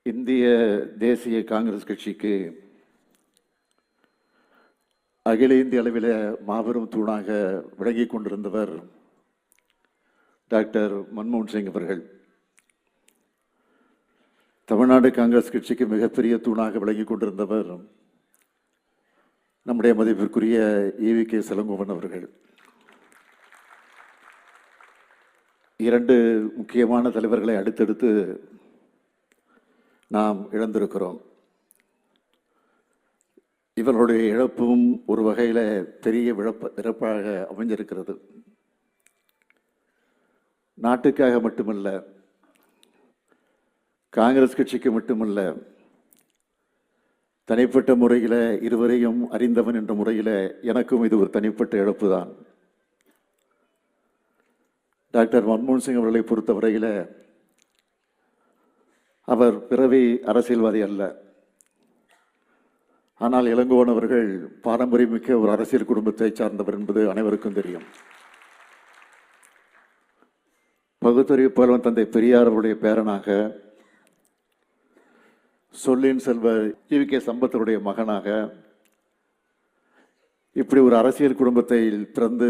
இந்திய தேசிய காங்கிரஸ் கட்சிக்கு அகில இந்திய அளவில் மாபெரும் தூணாக விளங்கிக் கொண்டிருந்தவர் டாக்டர் மன்மோகன் சிங் அவர்கள். தமிழ்நாடு காங்கிரஸ் கட்சிக்கு மிகப்பெரிய தூணாக விளங்கிக் கொண்டிருந்தவர் நம்முடைய மதிப்பிற்குரிய ஈவி.கே. இளங்கோவன் அவர்கள். இரண்டு முக்கியமான தலைவர்களை அடுத்தடுத்து நாம் இழந்திருக்கிறோம். இவர்களுடைய இழப்பும் ஒரு வகையில் பெரிய இழப்பாக அமைஞ்சிருக்கிறது. நாட்டுக்காக மட்டுமல்ல, காங்கிரஸ் கட்சிக்கு மட்டுமல்ல, தனிப்பட்ட முறையில் இருவரையும் அறிந்தவன் என்ற முறையில் எனக்கும் இது ஒரு தனிப்பட்ட இழப்பு தான். டாக்டர் மன்மோகன் சிங் அவர்களை பொறுத்தவரையில் அவர் பிறவி அரசியல்வாதி அல்ல. ஆனால் இளங்கோவன் அவர்கள் பாரம்பரியமிக்க ஒரு அரசியல் குடும்பத்தை சார்ந்தவர் என்பது அனைவருக்கும் தெரியும். பகுத்தறிவு புலவன் தந்தை பெரியார் அவருடைய பேரனாக, சொல்லின் செல்வர் ஈவி.கே. சம்பத்தருடைய மகனாக, இப்படி ஒரு அரசியல் குடும்பத்தை பிறந்து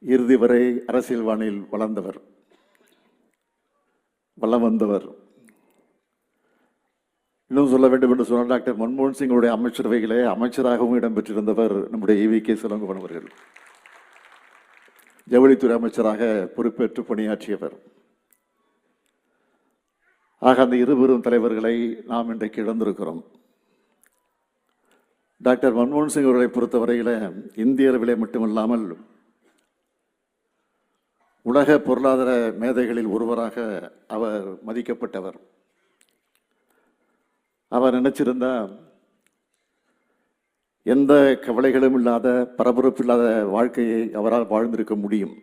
இறுதி வரை அரசியல் வானில் வளம் வந்தவர். இன்னும் சொல்ல வேண்டும் என்று சொன்னால், டாக்டர் மன்மோகன் சிங்குடைய அமைச்சரவையிலே அமைச்சராகவும் இடம்பெற்றிருந்தவர் நம்முடைய ஈவி.கே. இளங்கோவன் அவர்கள். ஜவுளித்துறை அமைச்சராக பொறுப்பேற்று பணியாற்றியவர். ஆக அந்த இருவரும் தலைவர்களை நாம் இன்றைக்கு இழந்திருக்கிறோம். டாக்டர் மன்மோகன் சிங் அவர்களை பொறுத்தவரையில் இந்திய அளவிலே மட்டுமல்லாமல் உலக பொருளாதார மேதைகளில் ஒருவராக அவர் மதிக்கப்பட்டவர். அவர் நினைச்சிருந்தா எந்த கவலைகளும் இல்லாத, பரபரப்பு இல்லாத வாழ்க்கையை அவரால் வாழ்ந்திருக்க முடியும்.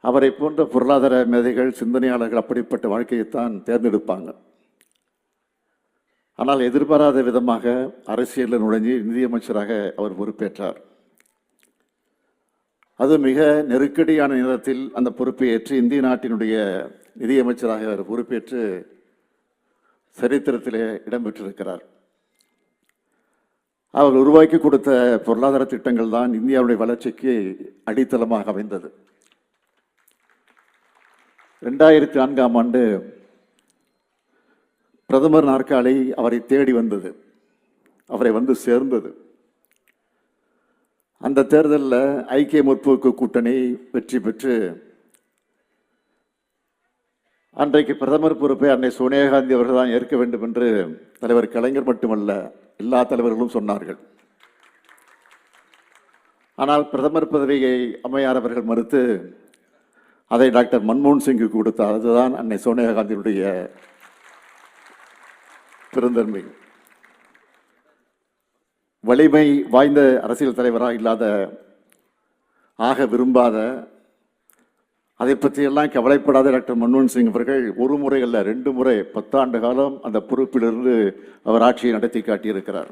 அவரை போன்ற பொருளாதார மேதைகள், சிந்தனையாளர்கள் அப்படிப்பட்ட வாழ்க்கையைத்தான் தேர்ந்தெடுப்பாங்க. ஆனால் எதிர்பாராத விதமாக அரசியலில் நுழைஞ்சு நிதியமைச்சராக அவர் பொறுப்பேற்றார். அது மிக நெருக்கடியான நேரத்தில் அந்த பொறுப்பை ஏற்று இந்திய நாட்டினுடைய நிதியமைச்சராக அவர் பொறுப்பேற்று சரித்திரத்திலே இடம்பெற்றிருக்கிறார். அவர் உருவாக்கி கொடுத்த பொருளாதார திட்டங்கள் தான் இந்தியாவுடைய வளர்ச்சிக்கு அடித்தளமாக அமைந்தது. 2004ஆம் ஆண்டு பிரதமர் நாற்காலி அவரை தேடி வந்தது, அவரை வந்து சேர்ந்தது. அந்த தேர்தலில் ஐக்கிய முற்போக்கு கூட்டணி வெற்றி பெற்று அன்றைக்கு பிரதமர் பொறுப்பை அன்னை சோனியா காந்தி அவர்கள் தான் ஏற்க வேண்டும் என்று தலைவர் கலைஞர் மட்டுமல்ல, எல்லா தலைவர்களும் சொன்னார்கள். ஆனால் பிரதமர் பதவியை அம்மையார் அவர்கள் மறுத்து அதை டாக்டர் மன்மோகன் சிங்கு கொடுத்தார். அதுதான் அன்னை சோனியா காந்தியுடைய பெருந்தன்மை. வலிமை வாய்ந்த அரசியல் தலைவராக இல்லாத, ஆக விரும்பாத, அதை பற்றியெல்லாம் கவலைப்படாத டாக்டர் மன்மோகன் சிங் அவர்கள் ஒரு முறை அல்ல, 2 முறை 10 ஆண்டு காலம் அந்த பொறுப்பிலிருந்து அவர் ஆட்சியை நடத்தி காட்டியிருக்கிறார்.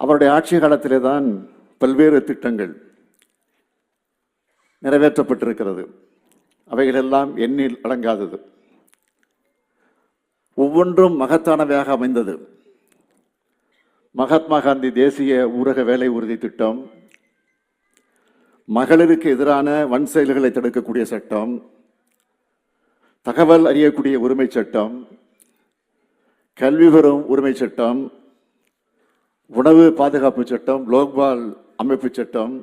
அவருடைய ஆட்சி காலத்திலே தான் பல்வேறு திட்டங்கள் நிறைவேற்றப்பட்டிருக்கிறது. அவைகளெல்லாம் எண்ணில் அடங்காதது, ஒவ்வொன்றும் மகத்தானவையாக அமைந்தது. மகாத்மா காந்தி தேசிய ஊரக வேலை உறுதி திட்டம், மகளிருக்கு எதிரான வன் செயல்களை தடுக்கக்கூடிய சட்டம், தகவல் அறியக்கூடிய உரிமை சட்டம், கல்வி பெறும் உரிமை சட்டம், உணவு பாதுகாப்பு சட்டம், லோக்பால் அமைப்பு சட்டம்,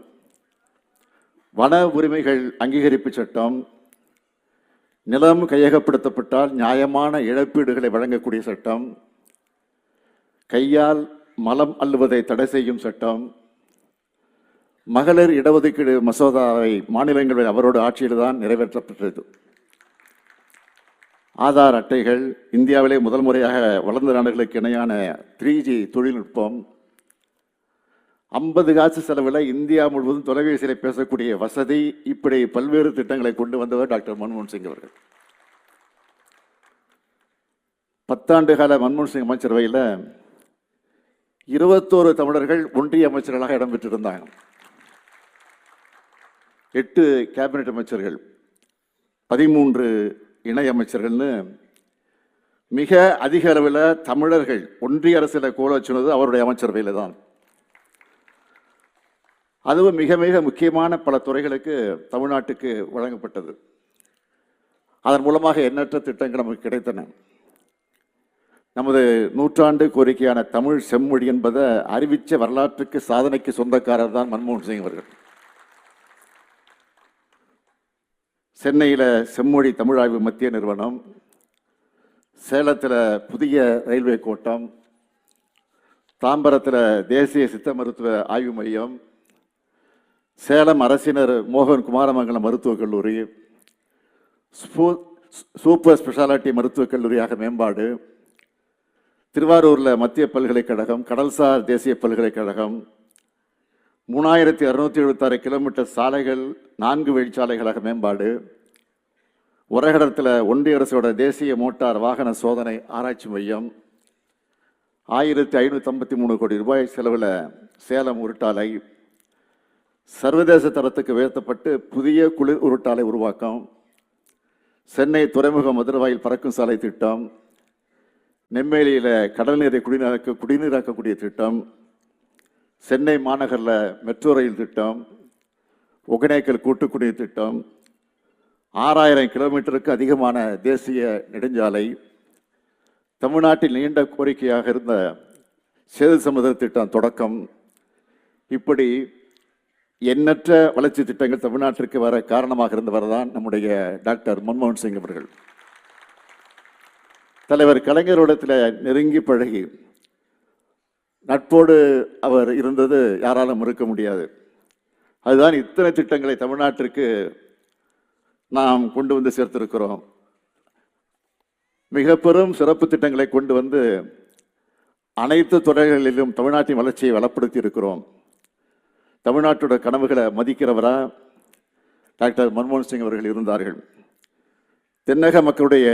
வன உரிமைகள் அங்கீகரிப்பு சட்டம், நிலம் கையகப்படுத்தப்பட்டால் நியாயமான இழப்பீடுகளை வழங்கக்கூடிய சட்டம், கையால் மலம் அள்ளுவதை தடை செய்யும் சட்டம், மகளிர் இடஒதுக்கீடு மசோதாவை மாநிலங்களில் அவரோட ஆட்சியில் தான் நிறைவேற்றப்பட்டது. ஆதார் அட்டைகள், இந்தியாவிலே முதல் முறையாக வளர்ந்த நாடுகளுக்கு இணையான 3G தொழில்நுட்பம், 50 காசு செலவில் இந்தியா முழுவதும் தொலைபேசியில் பேசக்கூடிய வசதி, இப்படி பல்வேறு திட்டங்களை கொண்டு வந்தவர் டாக்டர் மன்மோகன் சிங் அவர்கள். 10 ஆண்டு கால மன்மோகன் சிங் அமைச்சரவையில் 21 தமிழர்கள் ஒன்றிய அமைச்சர்களாக இடம்பெற்றிருந்தாங்க. 8 கேபினெட் அமைச்சர்கள், 13 இணையமைச்சர்கள்னு மிக அதிக அளவில் தமிழர்கள் ஒன்றிய அரசில் கோல சொன்னது அவருடைய அமைச்சரவையில் தான். அதுவும் மிக மிக முக்கியமான பல துறைகளுக்கு தமிழ்நாட்டுக்கு வழங்கப்பட்டது. அதன் மூலமாக எண்ணற்ற திட்டங்கள் நமக்கு கிடைத்தன. நமது நூற்றாண்டு கோரிக்கையான தமிழ் செம்மொழி என்பதை அறிவித்த வரலாற்றுக்கு சாதனைக்கு சொந்தக்காரர் தான் மன்மோகன் சிங் அவர்கள். சென்னையில் செம்மொழி தமிழாய்வு மத்திய நிறுவனம், சேலத்தில் புதிய ரயில்வே கோட்டம், தாம்பரத்தில் தேசிய சித்த மருத்துவ ஆய்வு மையம், சேலம் அரசினர் மோகன் குமாரமங்கலம் மருத்துவக் கல்லூரி, சூப்பர் ஸ்பெஷாலிட்டி மருத்துவக் கல்லூரியாக மேம்பாடு, திருவாரூரில் மத்திய பல்கலைக்கழகம், கடல்சார் தேசிய பல்கலைக்கழகம், 3676 கிலோமீட்டர் சாலைகள் 4 வழிச்சாலைகளாக மேம்பாடு, உரகடத்தில் ஒன்றிய அரசோட தேசிய மோட்டார் வாகன சோதனை ஆராய்ச்சி மையம், 1553 கோடி ரூபாய் செலவில் சேலம் உருட்டாலை, சர்வதேச தரத்துக்கு உயர்த்தப்பட்டு புதிய குளிர் உருட்டாலை உருவாக்கம், சென்னை துறைமுக மதுரவாயில் பறக்கும் சாலை திட்டம், நெம்மேலியில் கடல் நீரை குடிநீராக்கக்கூடிய திட்டம், சென்னை மாநகரில் மெட்ரோ ரயில் திட்டம், ஒகேனக்கல் கூட்டுக்குடிநீர் திட்டம், 6000 கிலோமீட்டருக்கு அதிகமான தேசிய நெடுஞ்சாலை, தமிழ்நாட்டில் நீண்ட கோரிக்கையாக இருந்த சேது சமுதிர திட்டம் தொடக்கம், இப்படி எண்ணற்ற வளர்ச்சி திட்டங்கள் தமிழ்நாட்டிற்கு வர காரணமாக இருந்தவர் தான் நம்முடைய டாக்டர் மன்மோகன் சிங் அவர்கள். தலைவர் கலைஞரிடத்தில் நெருங்கி பழகி நட்போடு அவர் இருந்தது யாராலும் மறுக்க முடியாது. அதுதான் இத்தனை திட்டங்களை தமிழ்நாட்டிற்கு நாம் கொண்டு வந்து சேர்த்திருக்கிறோம். மிக பெரும் சிறப்பு திட்டங்களை கொண்டு வந்து அனைத்து துறைகளிலும் தமிழ்நாட்டின் வளர்ச்சியை வளப்படுத்தி இருக்கிறோம். தமிழ்நாட்டோட கனவுகளை மதிக்கிறவரா டாக்டர் மன்மோகன் சிங் அவர்கள் இருந்தார்கள். தென்னக மக்களுடைய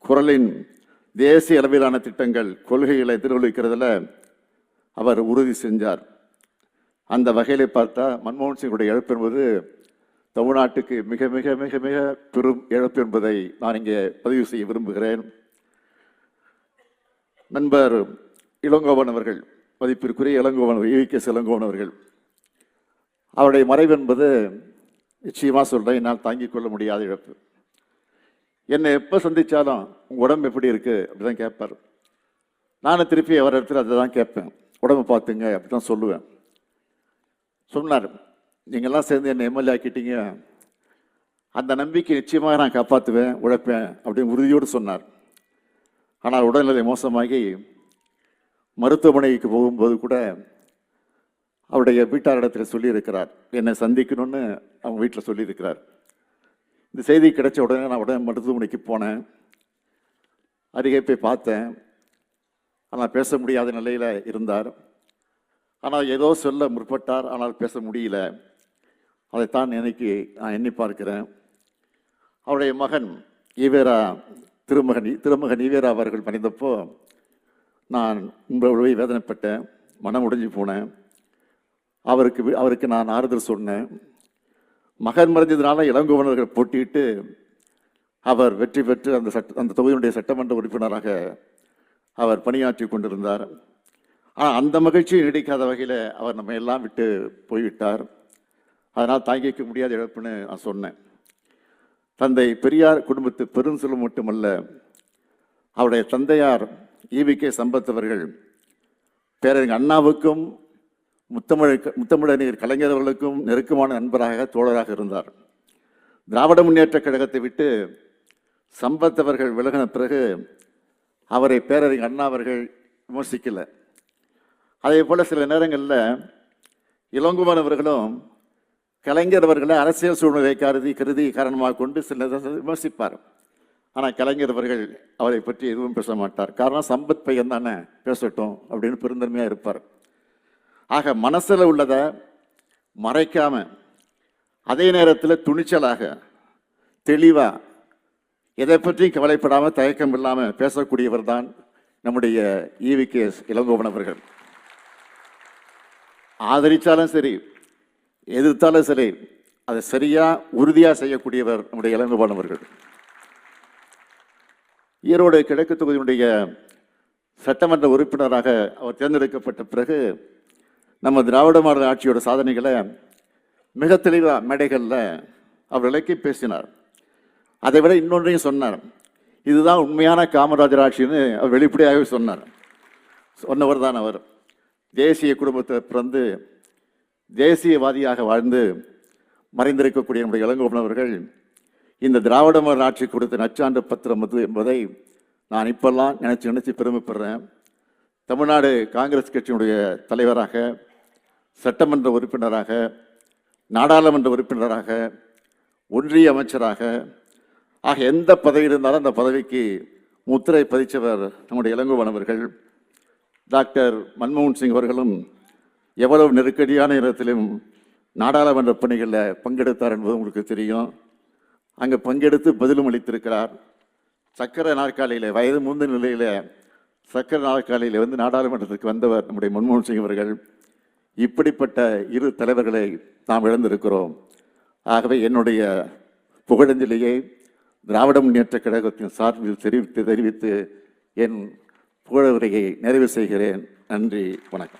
குரலின் தேசிய அளவிலான திட்டங்கள் கொள்கைகளை எதிரொலிக்கிறதுல அவர் உறுதி செஞ்சார். அந்த வகையிலே பார்த்தா மன்மோகன் சிங்குடைய இழப்பு என்பது தமிழ்நாட்டுக்கு மிக மிக மிக மிக பெரும் இழப்பு என்பதை நான் இங்கே பதிவு செய்ய விரும்புகிறேன். நண்பர் இளங்கோவன் அவர்கள், மதிப்பிற்குரிய இளங்கோவன் EVKS இளங்கோவன் அவர்கள், அவருடைய மறைவு என்பது நிச்சயமாக சொல்கிறேன், என்னால் தாங்கிக் கொள்ள முடியாத இழப்பு. என்னை எப்போ சந்தித்தாலும் உங்கள் உடம்பு எப்படி இருக்குது அப்படி தான் கேட்பார். நானும் திருப்பி அவர் இடத்துல அதை தான் கேட்பேன், உடம்பு பார்த்துங்க அப்படி தான் சொல்லுவேன். சொன்னார், நீங்கள்லாம் சேர்ந்து என்னை MLA ஆக்கிட்டீங்க, அந்த நம்பிக்கை நிச்சயமாக நான் காப்பாற்றுவேன், உழைப்பேன் அப்படின்னு உறுதியோடு சொன்னார். ஆனால் உடல்நிலை மோசமாகி மருத்துவமனைக்கு போகும்போது கூட அவருடைய வீட்டாரிடத்தில் சொல்லியிருக்கிறார், என்னை சந்திக்கணும்னு அவங்க வீட்டில் சொல்லியிருக்கிறார். இந்த செய்தி கிடைச்ச உடனே நான் உடனே மருத்துவமனைக்கு போனேன், அருகே போய் பார்த்தேன். ஆனால் பேச முடியாத நிலையில் இருந்தார். ஆனால் ஏதோ சொல்ல முற்பட்டார், ஆனால் பேச முடியல. அதைத்தான் நான் எண்ணி பார்க்கிறேன். அவருடைய மகன் ஈவேரா திருமகன் ஈவேரா அவர்கள் மறைந்தப்போ நான் உங்களை வேதனைப்பட்டேன், மனம் உடைஞ்சு போனேன். அவருக்கு நான் ஆறுதல் சொன்னேன். மகன் மறைஞ்சதுனால இளங்கோவனர்கள் போட்டியிட்டு அவர் வெற்றி பெற்று அந்த தொகுதியினுடைய சட்டமன்ற உறுப்பினராக அவர் பணியாற்றி கொண்டிருந்தார். ஆனால் அந்த மகிழ்ச்சியை நீடிக்காத வகையில் அவர் நம்ம எல்லாம் விட்டு போய்விட்டார். அதனால் தாங்கிக்க முடியாத இழப்புன்னு நான் சொன்னேன். தந்தை பெரியார் குடும்பத்து பெருஞ்செல்வம் மட்டுமல்ல, அவருடைய தந்தையார் EVK சம்பத் அவர்கள் பேரறிஞர் அண்ணாவுக்கும் முத்தமிழறிஞர் கலைஞர் அவர்களுக்கும் நெருக்கமான நண்பராக தோழராக இருந்தார். திராவிட முன்னேற்ற கழகத்தை விட்டு சம்பத் அவர்கள் விலகின பிறகு அவரை பேரறிஞர் அண்ணா அவர்கள் விமர்சிக்கலை. அதே போல் சில நேரங்களில் இளங்கோவன் அவர்களும் கலைஞர் அவர்களை அரசியல் சூழ்நிலை கருதி காரணமாக கொண்டு சில விமர்சிப்பார். ஆனால் கலைஞர் அவர்கள் அவரை பற்றி எதுவும் பேச மாட்டார். காரணம் சம்பத் பையன் தானே, பேசட்டும் அப்படின்னு பெருந்தன்மையாக இருப்பார். ஆக மனசில் உள்ளதை மறைக்காம, அதே நேரத்தில் துணிச்சலாக தெளிவாக எதை பற்றியும் கவலைப்படாமல் தயக்கம் இல்லாமல் பேசக்கூடியவர் தான் நம்முடைய EVKS இளங்கோவன் அவர்கள். ஆதரித்தாலும் சரி, எதிர்த்தாலும் சரி, அதை சரியாக உறுதியாக செய்யக்கூடியவர் நம்முடைய இளங்கோபால் அவர்கள். ஈரோடு கிழக்கு தொகுதியினுடைய சட்டமன்ற உறுப்பினராக அவர் தேர்ந்தெடுக்கப்பட்ட பிறகு நம்ம திராவிட மாடல் ஆட்சியோட சாதனைகளை மிக தெளிவாக மேடைகளில் அவர் விளக்கி பேசினார். அதை விட இன்னொன்றையும் சொன்னார். இதுதான் உண்மையான காமராஜர் ஆட்சின்னு அவர் வெளிப்படையாகவே சொன்னவர் தான் அவர். தேசிய குடும்பத்தில் பிறந்து தேசியவாதியாக வாழ்ந்து மறைந்திருக்கக்கூடிய நம்முடைய இளங்கோவன் அவர்கள் இந்த திராவிட மாடல் ஆட்சி கொடுத்த நற்சான்று பத்திரம் என்பதை நான் இப்பெல்லாம் நினைச்சு பெருமைப்படுறேன். தமிழ்நாடு காங்கிரஸ் கட்சியினுடைய தலைவராக, சட்டமன்ற உறுப்பினராக, நாடாளுமன்ற உறுப்பினராக, ஒன்றிய அமைச்சராக ஆக எந்த பதவி இருந்தாலும் அந்த பதவிக்கு முத்திரை பதித்தவர் நம்முடைய இளங்கோவன் அவர்கள். டாக்டர் மன்மோகன் சிங் அவர்களும் எவ்வளவு நெருக்கடியான நேரத்திலும் நாடாளுமன்ற பணிகளில் பங்கெடுத்தார் என்பது உங்களுக்கு தெரியும். அங்கே பங்கெடுத்து பதிலும் அளித்திருக்கிறார். சக்கர நாற்காலியில், வயது மூந்த நிலையில் சக்கர நாற்காலியில் வந்து நாடாளுமன்றத்துக்கு வந்தவர் நம்முடைய மன்மோகன் சிங் அவர்கள். இப்படிப்பட்ட இரு தலைவர்களை நாம் இழந்திருக்கிறோம். ஆகவே என்னுடைய புகழஞ்சலியை திராவிட முன்னேற்ற கழகத்தின் சார்பில் தெரிவித்து என் புகழுரையை நிறைவு செய்கிறேன். நன்றி, வணக்கம்.